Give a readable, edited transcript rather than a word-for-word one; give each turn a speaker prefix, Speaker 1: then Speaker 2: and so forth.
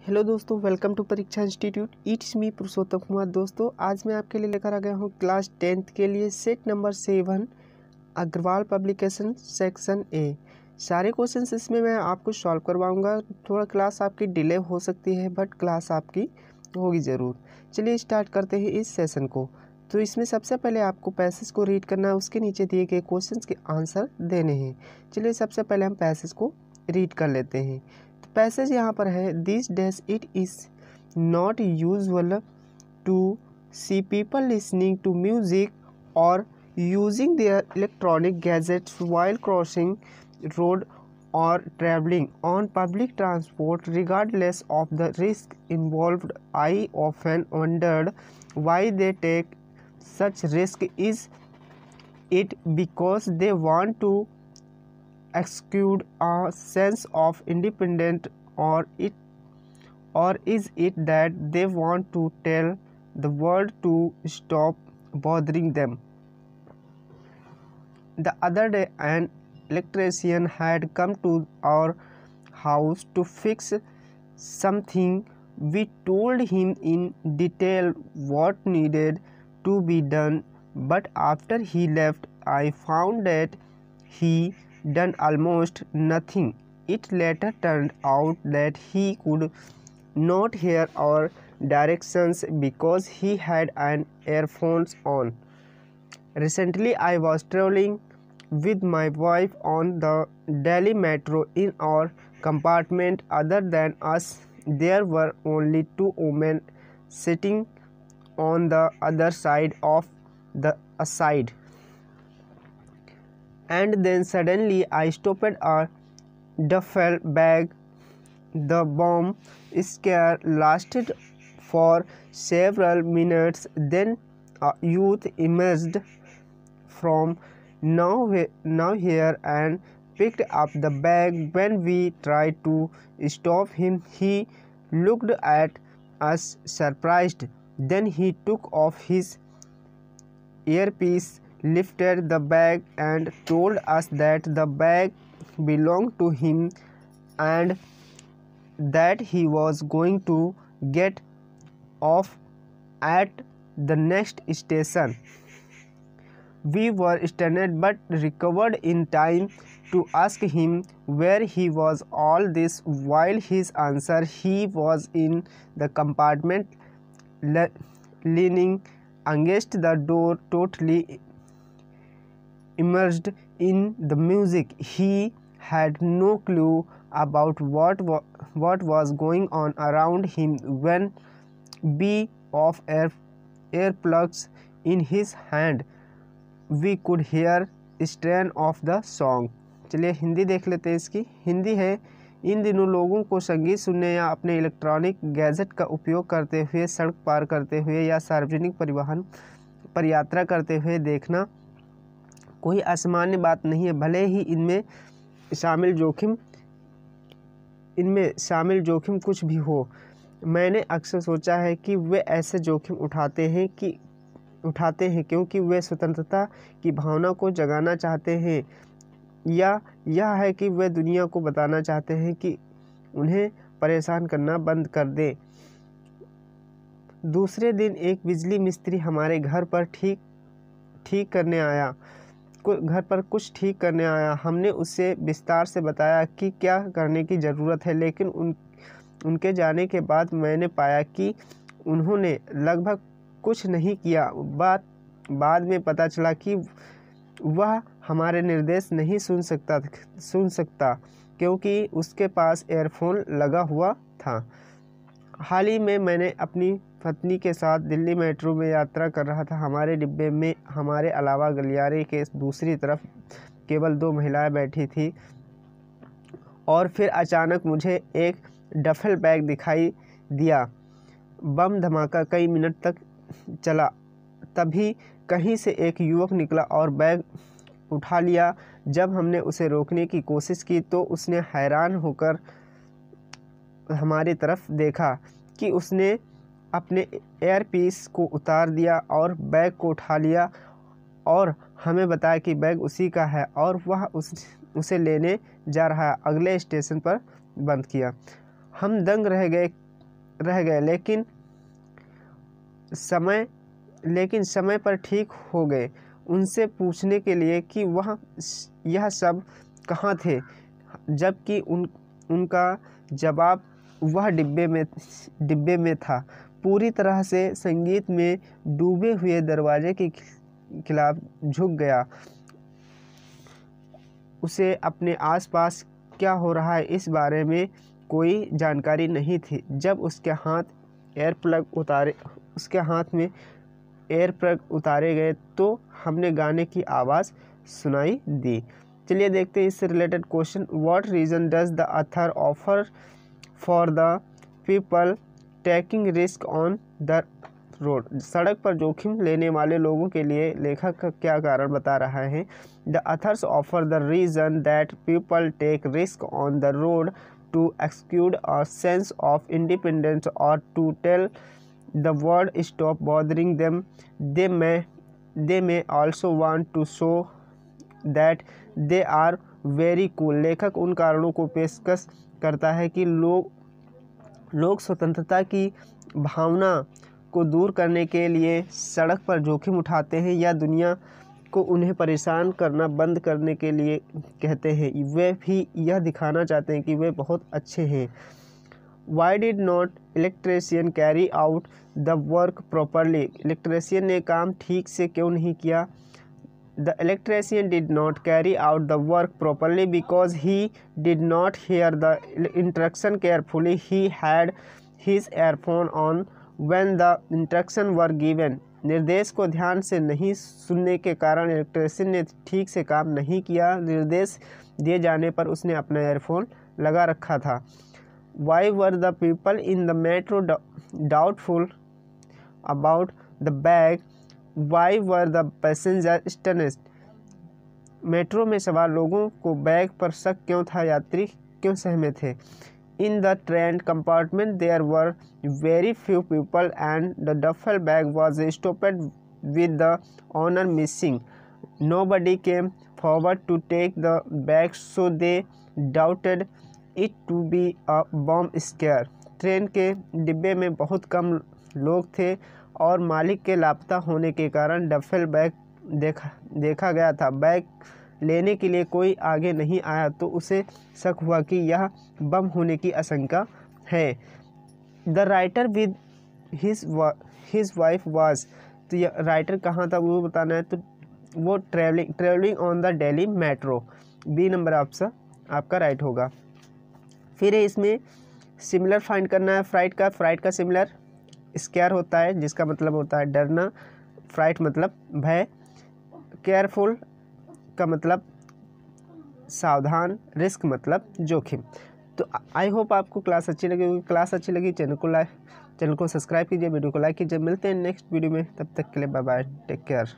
Speaker 1: Hello दोस्तों, welcome to परीक्षा institute. It's me पुरुषोत्तम कुमार। दोस्तों, आज मैं आपके लिए लेकर आ गया हूँ क्लास 10th के लिए set number 7 Agarwal publication section A. सारे क्वेश्चंस इसमें मैं आपको सॉल्व करवाऊंगा। थोड़ा क्लास आपकी डिले हो सकती है, बट क्लास आपकी होगी ज़रूर। चलिए स्टार्ट करते हैं इस सेशन को। तो इसमें सबसे पहले आपको पैसेज को रीड करना है, उसके नीचे दिए गए क्वेश्चंस के आंसर देने हैं। चलिए सबसे पहले हम पैसेज को रीड कर लेते हैं। पैसेज यहाँ पर है, this days it is not usual to see people listening to music और using their electronic gadgets while crossing road और traveling on public transport regardless of the risk involved. I often wondered why they take such risk. Is it because they want to exude a sense of independence, or is it that they want to tell the world to stop bothering them? The other day an electrician had come to our house to fix something. We told him in detail what needed to be done, but after he left I found that he done almost nothing. It later turned out that he could not hear our directions because he had an earphones on. Recently I was traveling with my wife on the Delhi metro. In our compartment, other than us, there were only two women sitting on the other side of the side. And then suddenly I stopped a duffel bag. The bomb scare lasted for several minutes. Then a youth emerged from nowhere and picked up the bag. When we tried to stop him, he looked at us surprised. Then he took off his earpiece, lifted the bag and told us that the bag belonged to him and that he was going to get off at the next station. We were stunned but recovered in time to ask him where he was all this while. His answer, he was in the compartment leaning against the door, totally immersed in the music. He had no clue about what was going on around him. When B of earplugs in his hand, we could hear strain of the song. चलिए हिंदी देख लेते हैं। इसकी हिंदी है, इन दिनों लोगों को संगीत सुनने या अपने इलेक्ट्रॉनिक गैजेट का उपयोग करते हुए सड़क पार करते हुए या सार्वजनिक परिवहन पर यात्रा करते हुए देखना कोई असामान्य बात नहीं है, भले ही इनमें शामिल जोखिम कुछ भी हो। मैंने अक्सर सोचा है कि वे ऐसे जोखिम उठाते हैं क्योंकि वे स्वतंत्रता की भावना को जगाना चाहते हैं, या यह है कि वे दुनिया को बताना चाहते हैं कि उन्हें परेशान करना बंद कर दें। दूसरे दिन एक बिजली मिस्त्री हमारे घर पर कुछ ठीक करने आया। हमने उससे विस्तार से बताया कि क्या करने की ज़रूरत है, लेकिन उनके जाने के बाद मैंने पाया कि उन्होंने लगभग कुछ नहीं किया। बाद में पता चला कि वह हमारे निर्देश नहीं सुन सकता क्योंकि उसके पास एयरफोन लगा हुआ था। हाल ही में मैंने अपनी पत्नी के साथ दिल्ली मेट्रो में यात्रा कर रहा था। हमारे डिब्बे में हमारे अलावा गलियारे के दूसरी तरफ केवल 2 महिलाएं बैठी थी और फिर अचानक मुझे एक डफल बैग दिखाई दिया। बम धमाका कई मिनट तक चला। तभी कहीं से एक युवक निकला और बैग उठा लिया। जब हमने उसे रोकने की कोशिश की तो उसने हैरान होकर हमारी तरफ देखा कि उसने अपने एयरपीस को उतार दिया और बैग को उठा लिया और हमें बताया कि बैग उसी का है और वह उसे लेने जा रहा है। अगले स्टेशन पर बंद किया। हम दंग रह गए रह गए, लेकिन समय पर ठीक हो गए। उनसे पूछने के लिए कि यह सब कहाँ थे, जबकि उनका जवाब वह डिब्बे में था। पूरी तरह से संगीत में डूबे हुए दरवाजे के खिलाफ झुक गया। उसे अपने आसपास क्या हो रहा है इस बारे में कोई जानकारी नहीं थी। जब उसके हाथ में एयर प्लग उतारे गए तो हमने गाने की आवाज़ सुनाई दी। चलिए देखते हैं इससे related question. What reason does the author offer for the people taking risk on the road. सड़क पर जोखिम लेने वाले लोगों के लिए लेखक का क्या कारण बता रहा है। The authors offer the reason that people take risk on the road to execute a sense of independence और to tell the world stop bothering them. They may also want to show that they are very cool. लेखक उन कारणों को पेशकश करता है कि लोग स्वतंत्रता की भावना को दूर करने के लिए सड़क पर जोखिम उठाते हैं या दुनिया को उन्हें परेशान करना बंद करने के लिए कहते हैं। वे भी यह दिखाना चाहते हैं कि वे बहुत अच्छे हैं। Why did not electrician carry out the work properly? Electrician ने काम ठीक से क्यों नहीं किया। The electrician did not carry out the work properly because he did not hear the instruction carefully. He had his earphone on when the instructions were given. निर्देश को ध्यान से नहीं सुनने के कारण इलेक्ट्रीशियन ने ठीक से काम नहीं किया। निर्देश दिए जाने पर उसने अपना एयरफोन लगा रखा था। Why were the people in the metro doubtful about the bag? Why were the passengers astonished? Metro में सवार लोगों को बैग पर शक क्यों था, यात्री क्यों सहमे थे। In the train compartment there were very few people and the duffel bag was stopped with the owner missing. Nobody came forward to take the bag, so they doubted it to be a bomb scare. Train के डिब्बे में बहुत कम लोग थे और मालिक के लापता होने के कारण डफेल बैग देखा गया था। बैग लेने के लिए कोई आगे नहीं आया तो उसे शक हुआ कि यह बम होने की आशंका है। The writer with his wife was. तो यह राइटर कहाँ था वो बताना है। तो वो travelling on the Delhi metro. B number option आपका राइट होगा। फिर है इसमें सिमिलर फाइंड करना है फ्राइट का सिमिलर स्केयर होता है जिसका मतलब होता है डरना, फ्राइट मतलब भय, केयरफुल का मतलब सावधान, रिस्क मतलब जोखिम। तो आई होप आपको क्लास अच्छी लगी होगी। क्लास अच्छी लगी चैनल को सब्सक्राइब कीजिए, वीडियो को लाइक कीजिए। मिलते हैं नेक्स्ट वीडियो में, तब तक के लिए बाय बाय, टेक केयर।